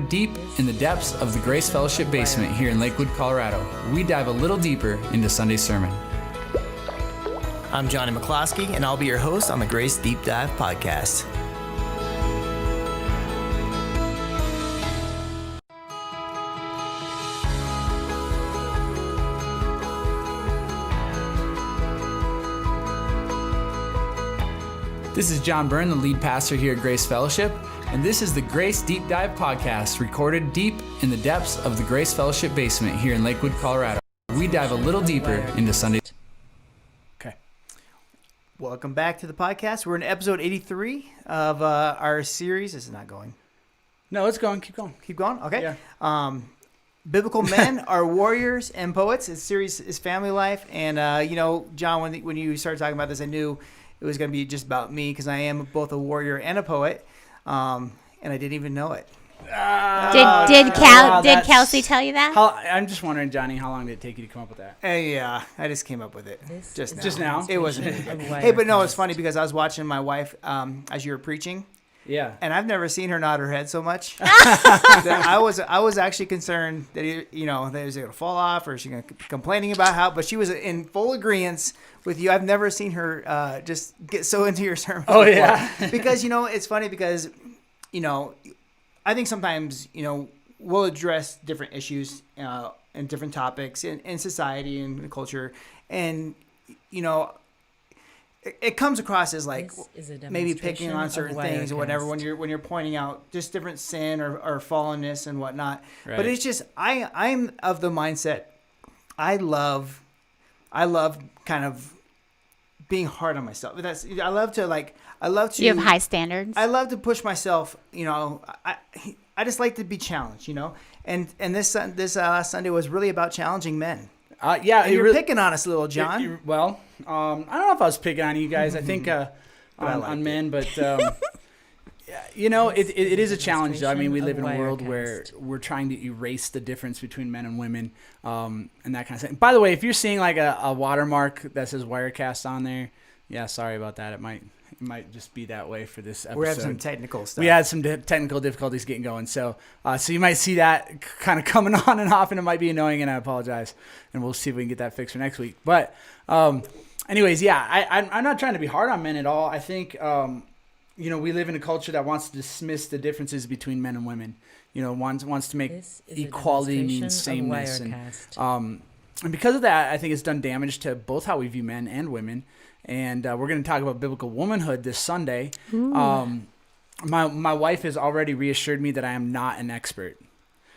deep in the depths of the Grace Fellowship basement here in Lakewood, Colorado. We dive a little deeper into Sunday's sermon. I'm Johnny McCloskey, and I'll be your host on the Grace Deep Dive podcast. This is John Byrne, the lead pastor here at Grace Fellowship, and this is the Grace Deep Dive podcast, recorded deep in the depths of the Grace Fellowship basement here in Lakewood, Colorado. We dive a little deeper into Sunday. Okay. Welcome back to the podcast. We're in episode 83 of our series. This is not going. No, it's going. Keep going. Keep going? Okay. Yeah. Biblical men are warriors and poets. This series is family life. And, John, when you started talking about this, I knew it was going to be just about me because I am both a warrior and a poet, and I didn't even know it. Did Kelsey tell you that? I'm just wondering, Johnny, how long did it take you to come up with that? Yeah, I just came up with it just now. It wasn't. Hey, but no, it's funny because I was watching my wife as you were preaching. Yeah. And I've never seen her nod her head so much. That I was actually concerned that that it was going to fall off or she going to complaining about how, but she was in full agreement with you. I've never seen her just get so into your sermon. Oh before. yeah. Because it's funny because I think sometimes we'll address different issues and different topics in society and culture, and it comes across as like maybe picking on certain things or whatever when you're pointing out just different sin or fallenness and whatnot. Right. But it's just I'm of the mindset I love kind of being hard on myself. I love to. You have high standards. I love to push myself. I just like to be challenged. And this Sunday was really about challenging men. Yeah, and you're picking on us a little, John. I don't know if I was picking on you guys. I think on men, but it is a challenge. I mean, we live in a world where we're trying to erase the difference between men and women, and that kind of thing. By the way, if you're seeing like a watermark that says Wirecast on there, yeah, sorry about that. It might just be that way for this episode. We're having some technical stuff. We had some technical difficulties getting going, so you might see that kind of coming on and off, and it might be annoying, and I apologize. And we'll see if we can get that fixed for next week. But anyways, yeah, I'm not trying to be hard on men at all. I think we live in a culture that wants to dismiss the differences between men and women. Wants to make equality mean sameness, and because of that, I think it's done damage to both how we view men and women. And we're going to talk about biblical womanhood this Sunday. My wife has already reassured me that I am not an expert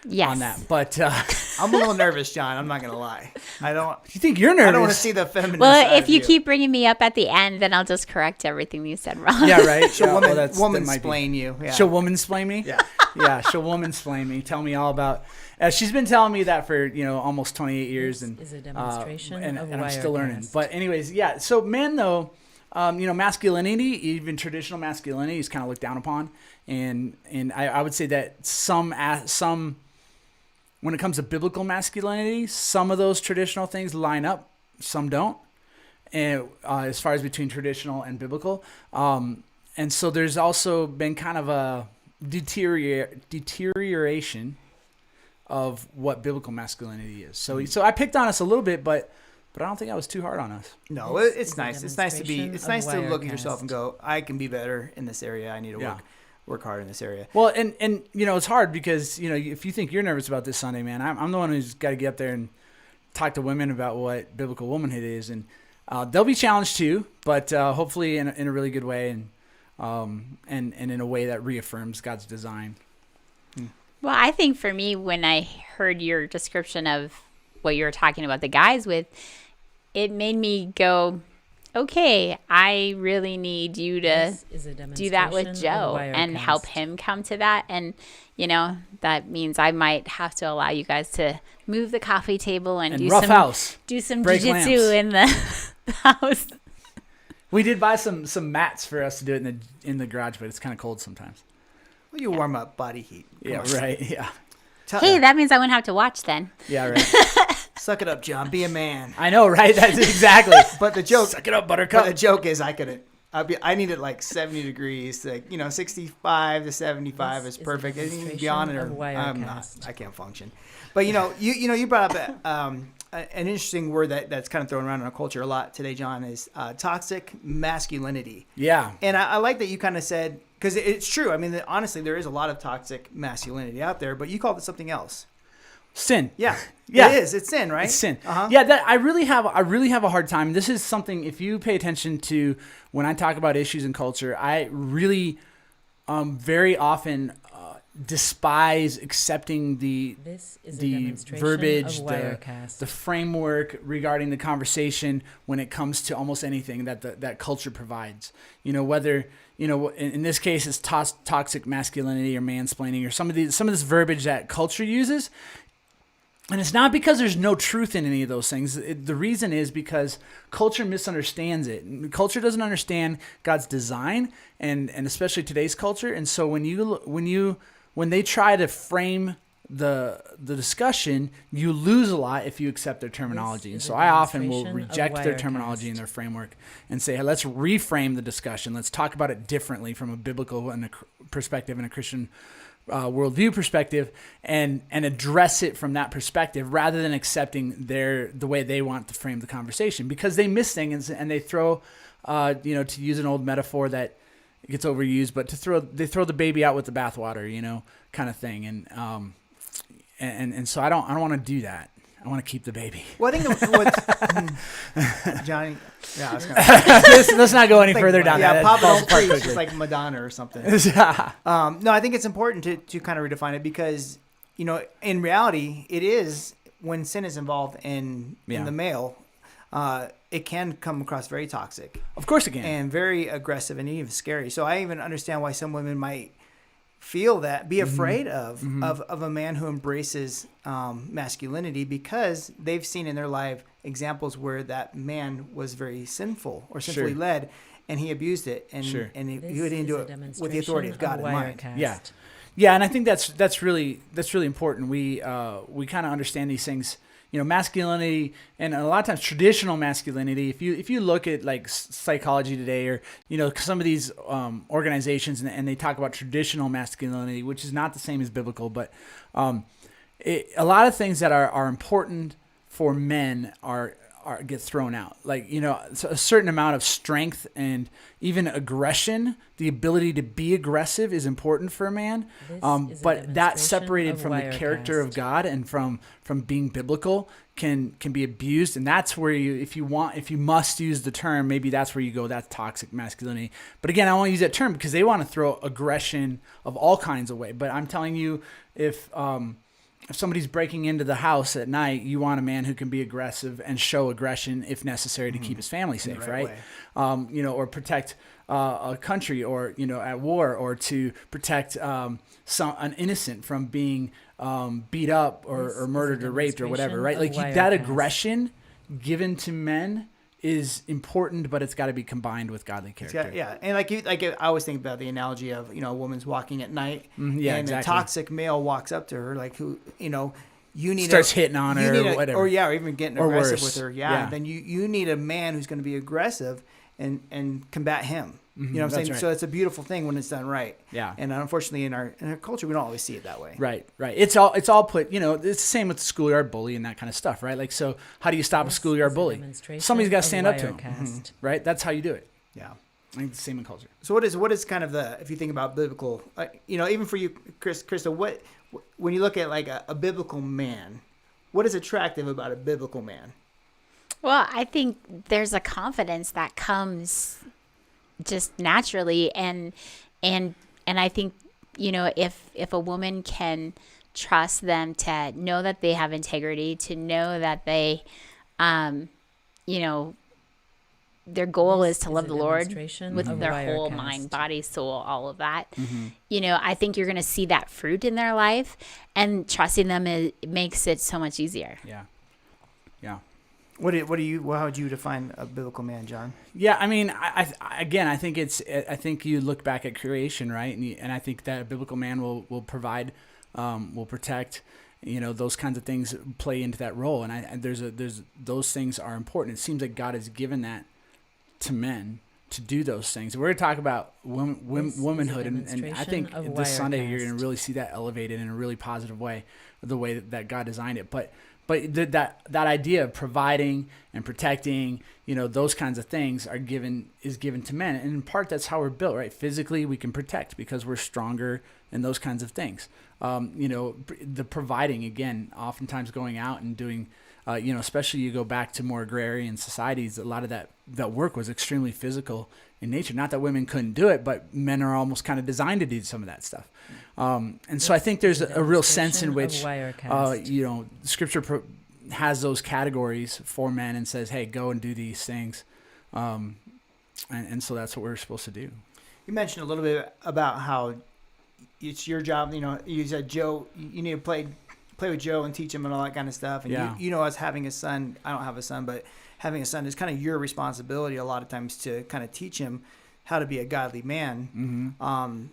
on that. But I'm a little nervous, John. I'm not going to lie. You think you're nervous? I don't want to see the feminine Well, side if you keep bringing me up at the end, then I'll just correct everything you said wrong. Yeah, right. She'll woman-splain you. Yeah. She'll woman-splain me? Yeah. Yeah, she'll woman-splain me. Tell me all about... she's been telling me that for, almost 28 years. This is a demonstration and of I'm still learning. Wirecast. But anyways, yeah. So men, though, masculinity, even traditional masculinity, is kind of looked down upon. And I would say that some when it comes to biblical masculinity, some of those traditional things line up, some don't. And as far as between traditional and biblical. And so there's also been kind of a deterioration of what biblical masculinity is. So I picked on us a little bit, but I don't think I was too hard on us. No, it's nice. It's nice to look at yourself and go, I can be better in this area. I need to work hard in this area. Well, and it's hard because, if you think you're nervous about this Sunday, man, I'm the one who's got to get up there and talk to women about what biblical womanhood is. And they'll be challenged too, but hopefully in a really good way and in a way that reaffirms God's design. Well, I think for me, when I heard your description of what you were talking about the guys with, it made me go, okay, I really need you to do that with Joe and help him come to that. And, that means I might have to allow you guys to move the coffee table and do some jiu-jitsu in the house. We did buy some mats for us to do it in the garage, but it's kind of cold sometimes. Well, you warm up body heat. Right. Yeah. Hey, that means I wouldn't have to watch then. Yeah, right. Suck it up, John. Be a man. I know, right? That's exactly. But the joke. Suck it up, Buttercup. But the joke is I couldn't I need it like 70 degrees. Like, 65 to 75 is perfect. Anything beyond it, I can't function. But you brought up an interesting word that's kind of thrown around in our culture a lot today, John, is toxic masculinity. Yeah. And I like that you kind of said, because it's true. I mean, honestly, there is a lot of toxic masculinity out there, but you called it something else. Sin. Yeah. Yeah. It is. It's sin, right? It's sin. Uh-huh. Yeah, I really have a hard time. This is something, if you pay attention to when I talk about issues in culture, I really very often despise accepting the verbiage, the framework regarding the conversation when it comes to almost anything that culture provides. Whether in this case it's toxic masculinity or mansplaining or some of this verbiage that culture uses. And it's not because there's no truth in any of those things. The reason is because culture misunderstands it. Culture doesn't understand God's design, and especially today's culture. And so when they try to frame the discussion, you lose a lot if you accept their terminology. And so I often will reject their terminology and their framework and say, hey, let's reframe the discussion. Let's talk about it differently from a biblical and a perspective and a Christian worldview perspective, and address it from that perspective rather than accepting the way they want to frame the conversation, because they miss things and they throw, to use an old metaphor that gets overused, but they throw the baby out with the bathwater, kind of thing, and so I don't want to do that. I want to keep the baby. Well, I think Johnny. Yeah, I was gonna let's not go any further down that. Yeah, Papa don't preach. It's like Madonna or something. Yeah. No, I think it's important to kind of redefine it, because in reality, it is, when sin is involved in the male, it can come across very toxic. Of course it can. And very aggressive and even scary. So I even understand why some women might feel that, be afraid of a man who embraces masculinity, because they've seen in their life examples where that man was very sinful or sinfully led, and he abused it, and he didn't do it with the authority of God in mind. Yeah, and I think that's really important. We kind of understand these things. Masculinity, and a lot of times traditional masculinity, if you look at like psychology today, or some of these organizations, and they talk about traditional masculinity, which is not the same as biblical, but a lot of things that are important for men get thrown out. Like, a certain amount of strength and even aggression, the ability to be aggressive is important for a man. But that separated from the character of God and from being biblical can be abused. And that's where if you must use the term, maybe that's where you go, that's toxic masculinity. But again, I won't use that term because they want to throw aggression of all kinds away. But I'm telling you, if somebody's breaking into the house at night, you want a man who can be aggressive and show aggression if necessary to keep his family safe, right? Or protect a country, or at war, or to protect an innocent from being beat up or murdered or raped or whatever, right? Like that aggression given to men is important, but it's got to be combined with godly character. And I always think about the analogy of a woman's walking at night, and exactly. a toxic male walks up to her, like, who you need starts hitting on her or whatever, or even getting aggressive worse. with her. Then you need a man who's going to be aggressive and combat him. You know what I'm saying? Right. So it's a beautiful thing when it's done right. Yeah. And unfortunately, in our culture, we don't always see it that way. Right. It's all put. It's the same with the schoolyard bully and that kind of stuff, right? Like, so how do you stop a schoolyard bully? Somebody's got to stand up to him, right? That's how you do it. Yeah. I think it's the same in culture. So what is kind of if you think about biblical, even for you, Christa, when you look at like a biblical man, what is attractive about a biblical man? Well, I think there's a confidence that comes just naturally, and I think if a woman can trust them to know that they have integrity, to know that they their goal is to love the Lord with their whole mind, body, soul, all of that. I think you're going to see that fruit in their life, and trusting them makes it so much easier. Yeah. How would you define a biblical man, John? Yeah, I mean, I think you look back at creation, right? And I think that a biblical man will provide, will protect, those kinds of things play into that role. And there's those things are important. It seems like God has given that to men do those things. We're going to talk about womanhood, and I think this Sunday you're going to really see that elevated in a really positive way, the way that God designed it. But that idea of providing and protecting, those kinds of things is given to men, and in part that's how we're built, right? Physically, we can protect because we're stronger and those kinds of things. The providing, again, oftentimes going out and doing. Especially you go back to more agrarian societies, a lot of that work was extremely physical in nature. Not that women couldn't do it, but men are almost kind of designed to do some of that stuff. And so I think there's a real sense in which, Scripture has those categories for men and says, hey, go and do these things. And so that's what we're supposed to do. You mentioned a little bit about how it's your job. You said, Joe, you need to play with Joe and teach him and all that kind of stuff. And us having a son, I don't have a son, but having a son is kind of your responsibility a lot of times to kind of teach him how to be a godly man. Mm-hmm.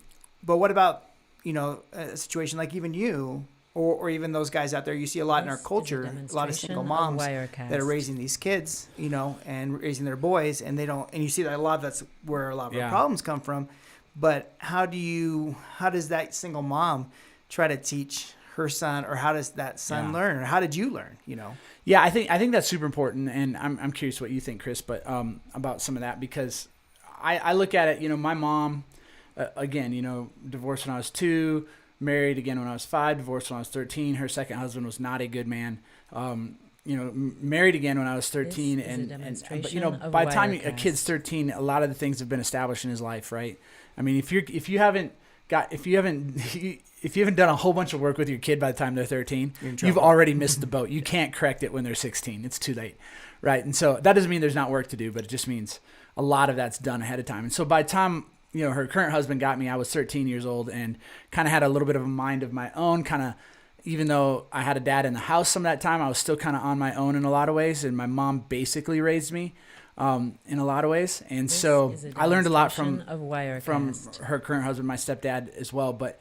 But what about, a situation like even you or even those guys out there, you see a lot in our culture, a lot of single moms that are raising these kids, and raising their boys, and and you see that a lot, that's where a lot of our problems come from. But how does that single mom try to teach her son, or how does that son learn, or how did you learn? Yeah, I think that's super important, and I'm curious what you think, Chris, but about some of that, because I look at it. My mom, again, divorced when I was 2, married again when I was 5, divorced when I was 13. Her second husband was not a good man. Married again when I was 13, but by the time a kid's 13, a lot of the things have been established in his life, right? I mean, if you haven't done a whole bunch of work with your kid by the time they're 13, you've already missed the boat. You can't correct it when they're 16. It's too late, right? And so that doesn't mean there's not work to do, but it just means a lot of that's done ahead of time. And so by the time, her current husband got me, I was 13 years old and kind of had a little bit of a mind of my own, kind of, even though I had a dad in the house some of that time, I was still kind of on my own in a lot of ways. And my mom basically raised me in a lot of ways. And so I learned a lot from her current husband, my stepdad as well. But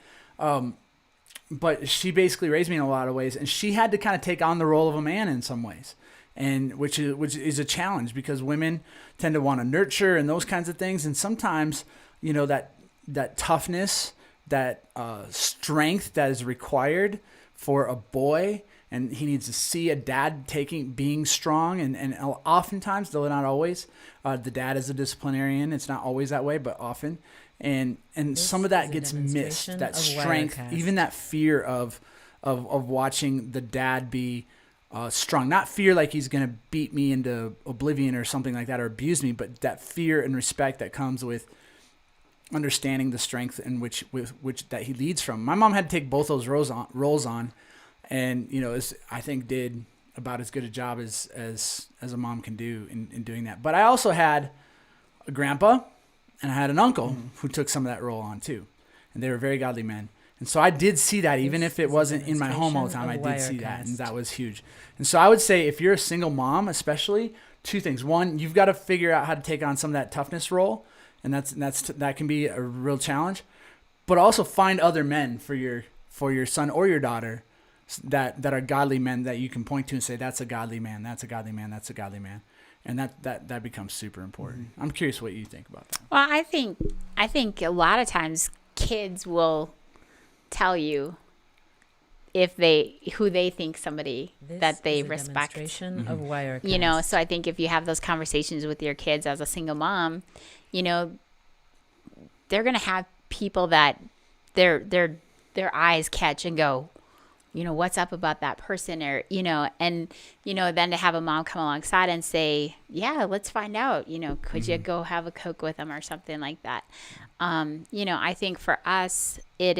she basically raised me in a lot of ways, and she had to kind of take on the role of a man in some ways, and which is a challenge, because women tend to want to nurture and those kinds of things. And sometimes, that toughness, that strength that is required for a boy, and he needs to see a dad being strong, and oftentimes, though not always, the dad is a disciplinarian. It's not always that way, but often. And some of that gets missed, that strength, even that fear of watching the dad be strong. Not fear like he's going to beat me into oblivion or something like that, or abuse me, but that fear and respect that comes with understanding the strength in which that he leads from. My mom had to take both those roles on, and I think did about as good a job as a mom can do in doing that. But I also had a grandpa, and I had an uncle who took some of that role on too, and they were very godly men. And so I did see that, even if it wasn't in my home all the time, I did see that, and that was huge. And so I would say, if you're a single mom, especially, 2 things. One, you've got to figure out how to take on some of that toughness role, and that can be a real challenge. But also find other men for your son or your daughter that are godly men that you can point to and say, that's a godly man, that's a godly man, that's a godly man. And that becomes super important. Mm-hmm. I'm curious what you think about that. Well, I think a lot of times kids will tell you who they think somebody that they respect. Mm-hmm. So I think if you have those conversations with your kids as a single mom, they're going to have people that their eyes catch and go, what's up about that person, or, then to have a mom come alongside and say, yeah, let's find out, could you go have a Coke with them or something like that. I think for us, it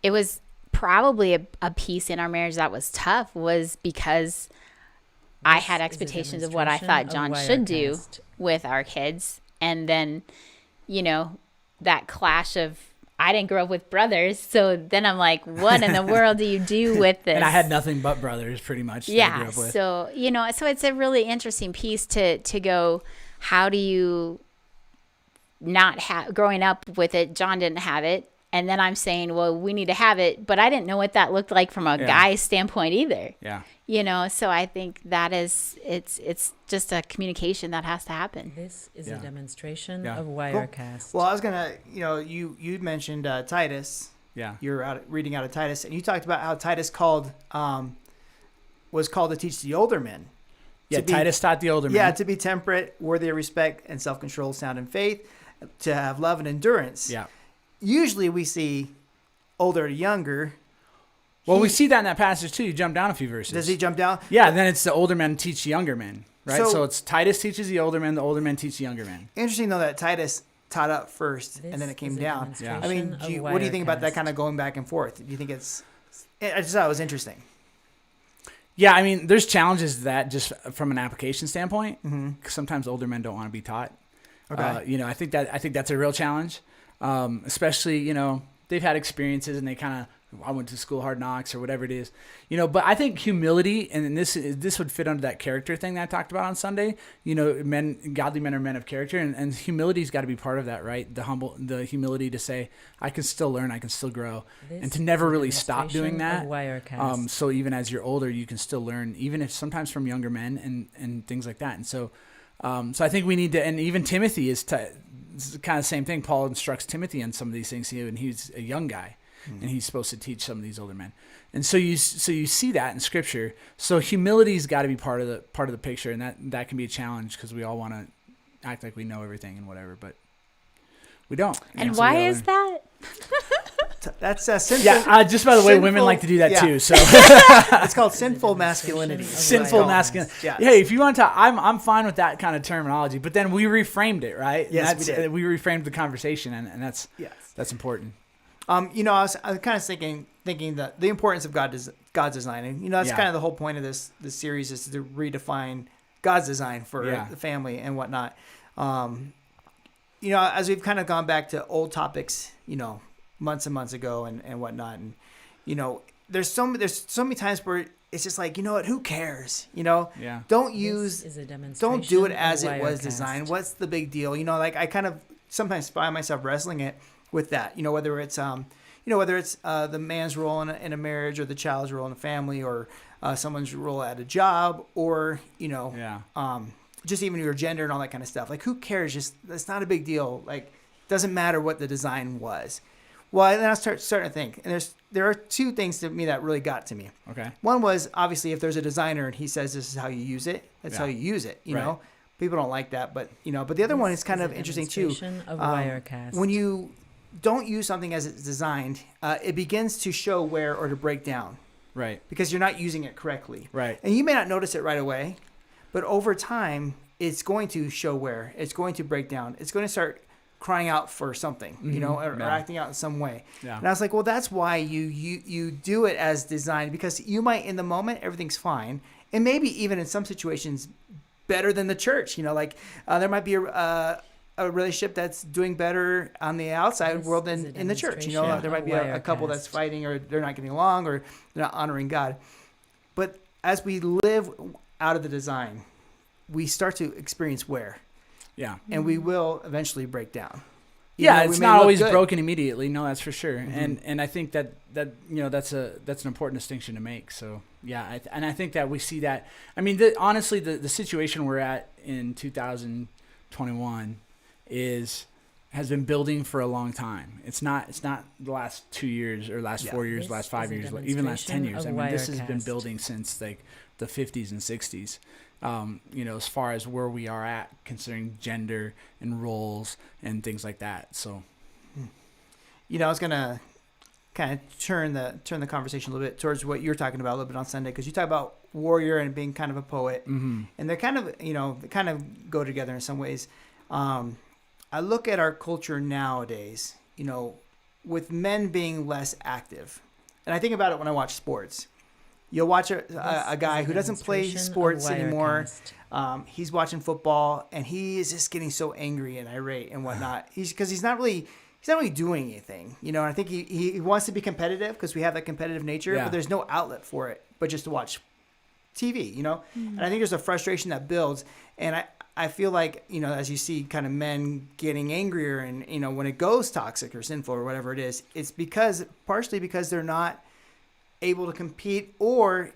was probably a piece in our marriage that was tough, was because I had expectations of what I thought John should do with our kids. And then, that clash of, I didn't grow up with brothers, so then I'm like, what in the world do you do with this? And I had nothing but brothers, pretty much. Yeah, I grew up with. so so it's a really interesting piece to go. How do you not have growing up with it? John didn't have it, And then I'm saying, well, we need to have it. But I didn't know what that looked like from a guy's standpoint either. Yeah. You know, so I think that is, it's just a communication that has to happen. This is a demonstration of Wirecast. Cool. Well, I was going to, you mentioned Titus. Yeah. You're reading out of Titus, and you talked about how Titus was called to teach the older men. Yeah, Titus taught the older men. Yeah, to be temperate, worthy of respect, and self-control, sound in faith, to have love and endurance. Yeah. Usually we see older to younger. Well, we see that in that passage too. You jump down a few verses. Does he jump down? Yeah, then it's the older men teach the younger men, right? So it's Titus teaches the older men teach the younger men. Interesting, though, that Titus taught up first, and then it came down. Yeah. I mean, what do you think about that kind of going back and forth? Do you think I just thought it was interesting. Yeah, I mean, there's challenges to that just from an application standpoint. Mm-hmm. Sometimes older men don't want to be taught. Okay. I think that's a real challenge, especially they've had experiences and they kind of. I went to school hard knocks or whatever it is, but I think humility, and this would fit under that character thing that I talked about on Sunday. Godly men are men of character, and humility's got to be part of that, right? The humility to say, I can still learn, I can still grow, and to never really stop doing that. So even as you're older, you can still learn, even if sometimes from younger men and things like that. And so I think we need to, and even Timothy it's kind of the same thing. Paul instructs Timothy on some of these things, and he's a young guy. And he's supposed to teach some of these older men, and so you see that in Scripture. So humility's got to be part of the picture, and that can be a challenge because we all want to act like we know everything and whatever, but we don't. And why is that? That's sinful. Yeah, just by the way, women like to do that too. So it's called sinful masculinity. Sinful masculinity. Yeah. Hey, if you want to, I'm fine with that kind of terminology. But then we reframed it, right? Yes, we did. We reframed the conversation, and that's important. I was kind of thinking that the importance of God's design, and that's kind of the whole point of this series is to redefine God's design for the family and whatnot. As we've kind of gone back to old topics, months and months ago and whatnot, and there's so many times where it's just like, who cares? Don't do it as it was designed. What's the big deal? I kind of sometimes find myself wrestling it with that, whether it's the man's role in a marriage or the child's role in a family or someone's role at a job or just even your gender and all that kind of stuff. Like, who cares? Just that's not a big deal. Like, doesn't matter what the design was. Well, and then I starting to think, and there are two things to me that really got to me. Okay. One was obviously if there's a designer and he says this is how you use it, that's how you use it. You know, people don't like that, but but the other one is kind of interesting too. When you don't use something as it's designed, it begins to show wear or to break down. Right. Because you're not using it correctly. Right. And you may not notice it right away, but over time, it's going to show wear. It's going to break down. It's going to start crying out for something, or acting out in some way. Yeah. And I was like, well, that's why you do it as designed, because you might, in the moment, everything's fine. And maybe even in some situations, better than the church. There might be a relationship that's doing better on the outside world than in the church. There might be a couple that's fighting, or they're not getting along, or they're not honoring God. But as we live out of the design, we start to experience wear. Yeah. And we will eventually break down. It's not always broken immediately. No, that's for sure. Mm-hmm. And I think that that's an important distinction to make. So yeah, I think that we see that. I mean, honestly, the situation we're at in 2021 has been building for a long time. It's not the last 2 years or last 4 years, last 5 years, even last 10 years. I mean, this has been building since like the 50s and 60s. As far as where we are at considering gender and roles and things like that. So, I was gonna kind of turn the conversation a little bit towards what you're talking about a little bit on Sunday, because you talk about warrior and being kind of a poet, and they're kind of they kind of go together in some ways. I look at our culture nowadays, with men being less active, and I think about it when I watch sports. You'll watch a guy who doesn't play sports anymore. He's watching football, and he is just getting so angry and irate and whatnot. Because he's not really doing anything, And I think he wants to be competitive because we have that competitive nature, but there's no outlet for it, but just to watch TV, And I think there's a frustration that builds, and I feel like, as you see kind of men getting angrier and, when it goes toxic or sinful or whatever it is, it's partially because they're not able to compete or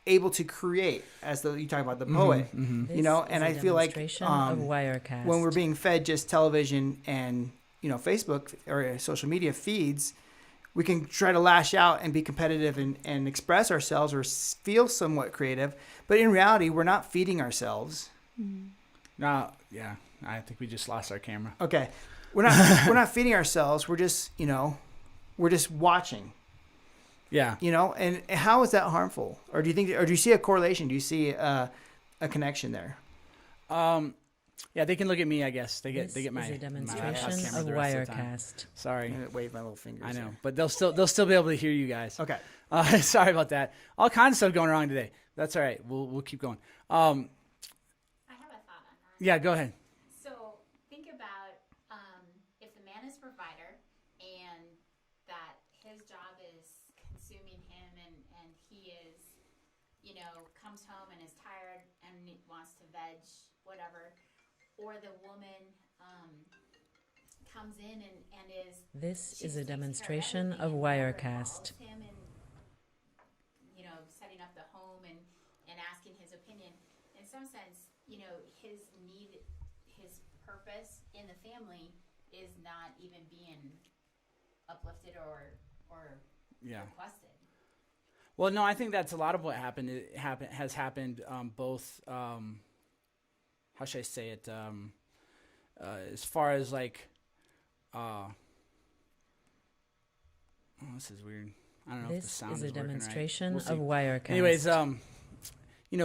able to create, as you talk about the poet, and I feel like when we're being fed just television and, Facebook or social media feeds, we can try to lash out and be competitive and express ourselves or feel somewhat creative. But in reality, we're not feeding ourselves. No, yeah. I think we just lost our camera. Okay. We're not feeding ourselves. We're just, we're just watching. Yeah. And how is that harmful? Or do you see a correlation? Do you see a connection there? Yeah, they can look at me, I guess. They get my is a demonstration my of Wirecast. Sorry. I'm wave my little fingers. I know, but they'll still be able to hear you guys. Okay. Sorry about that. All kinds of stuff going wrong today. That's all right. We'll keep going. I have a thought on that. Yeah, go ahead. So think about if the man is provider and that his job is consuming him and he is, comes home and is tired and wants to veg, whatever, or the woman comes in and is... This is a demonstration of Wirecast. Him and, setting up the home and asking his opinion. In some sense, his need, his purpose in the family is not even being uplifted or requested. Well, no, I think that's a lot of what happened. Has happened both. How should I say it? As far as like, this is weird. I don't know if the sound is working right. This is a demonstration of Wirecast. Anyways,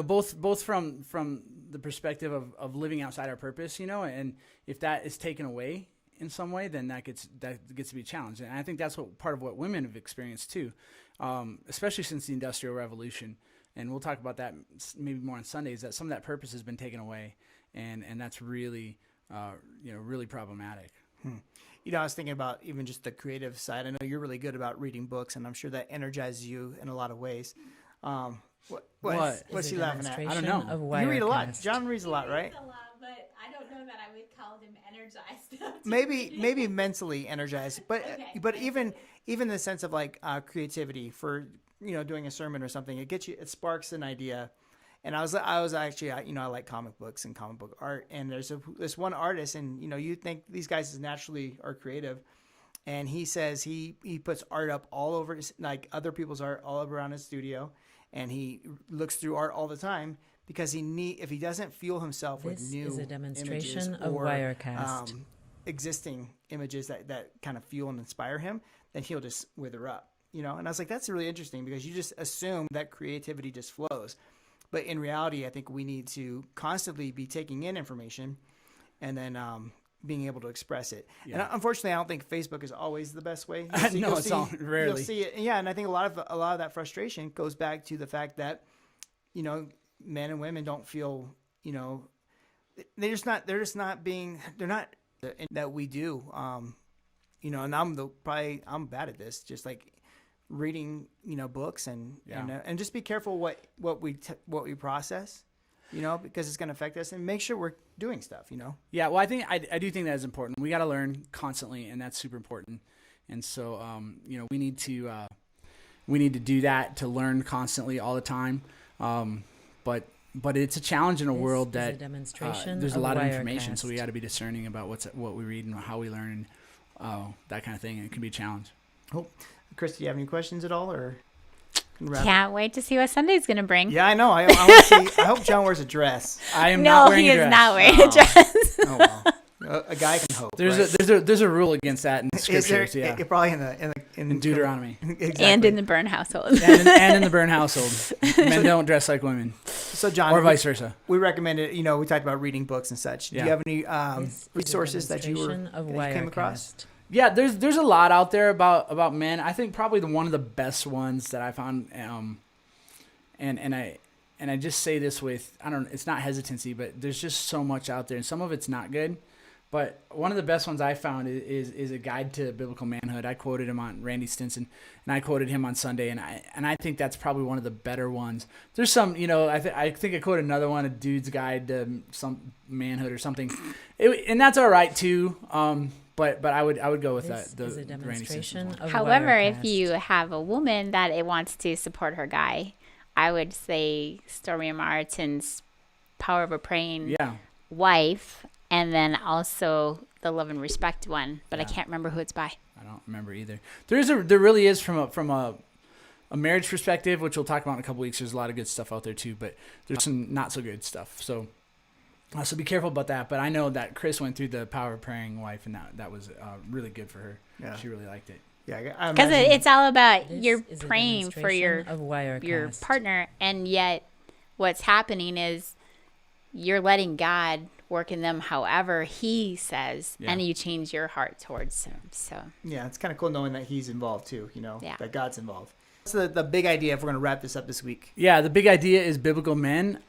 both from the perspective of living outside our purpose, and if that is taken away in some way, then that gets to be a challenge. And I think that's part of what women have experienced too, especially since the Industrial Revolution. And we'll talk about that maybe more on Sundays, that some of that purpose has been taken away. And that's really, really problematic. I was thinking about even just the creative side. I know you're really good about reading books, and I'm sure that energizes you in a lot of ways. What's he laughing at? I don't know. You read a lot. John reads a lot, right? He reads a lot, but I don't know that I would call him energized. maybe mentally energized, but Okay. but even the sense of like creativity for doing a sermon or something, it sparks an idea. And I was actually, I like comic books and comic book art. And there's this one artist, and you think these guys naturally are creative, and he says he puts art up all over like other people's art all over around his studio, and he looks through art all the time because if he doesn't fuel himself with new is a demonstration images of or Wirecast. Existing images that kind of fuel and inspire him, then he'll just wither up. And I was like, that's really interesting because you just assume that creativity just flows. But in reality, I think we need to constantly be taking in information and then being able to express it. Yeah. And unfortunately, I don't think Facebook is always the best way. Rarely. You'll see it. Yeah, and I think a lot of that frustration goes back to the fact that, men and women don't feel, they're not that we do. And I'm bad at this, just like reading books and just be careful what we process, because it's going to affect us, and make sure we're doing stuff. Yeah, well, I think I do think that is important. We got to learn constantly, and that's super important. And so we need to do that, to learn constantly all the time. But it's a challenge in a world that there's a lot of information, so we got to be discerning about what we read and how we learn, and that kind of thing. And it can be a challenge. Oh, Christa, do you have any questions at all, or? Can't wait to see what Sunday's going to bring. Yeah, I know. I want to see. I hope John wears a dress. I am not wearing a dress. No, he is not wearing a dress. Oh well, a guy can hope. There's a rule against that in the scriptures. You're probably in Deuteronomy. Exactly. And in the Byrne household. and in the Byrne household, men don't dress like women. So John, or vice versa. We recommended. We talked about reading books and such. Yeah. Do you have any resources that you came across? Yeah, there's a lot out there about men. I think probably one of the best ones that I found, and I just say this with, it's not hesitancy, but there's just so much out there, and some of it's not good. But one of the best ones I found is a guide to biblical manhood. I quoted him on Randy Stinson, and I quoted him on Sunday, and I think that's probably one of the better ones. There's some, I think I quoted another one, a dude's guide to some manhood or something, and that's all right too. But I would go with This the is a Randy Stinson demonstration one. of However, if Wirecast. you have a woman that it wants to support her guy, I would say Stormy Martin's Power of a Praying Wife, and then also the Love and Respect one, but I can't remember who it's by. I don't remember either. There really is from a marriage perspective, which we'll talk about in a couple weeks. There's a lot of good stuff out there too, but there's some not so good stuff. So be careful about that. But I know that Chris went through the Power of Praying Wife, and that was really good for her. Yeah. She really liked it. Yeah, Because it's all about This you're is a praying for your demonstration of Wirecast. partner, and yet what's happening is you're letting God work in them however He says, and you change your heart towards Him. So yeah, it's kind of cool knowing that He's involved too. Yeah. That God's involved. That's the big idea if we're going to wrap this up this week. Yeah, the big idea is biblical men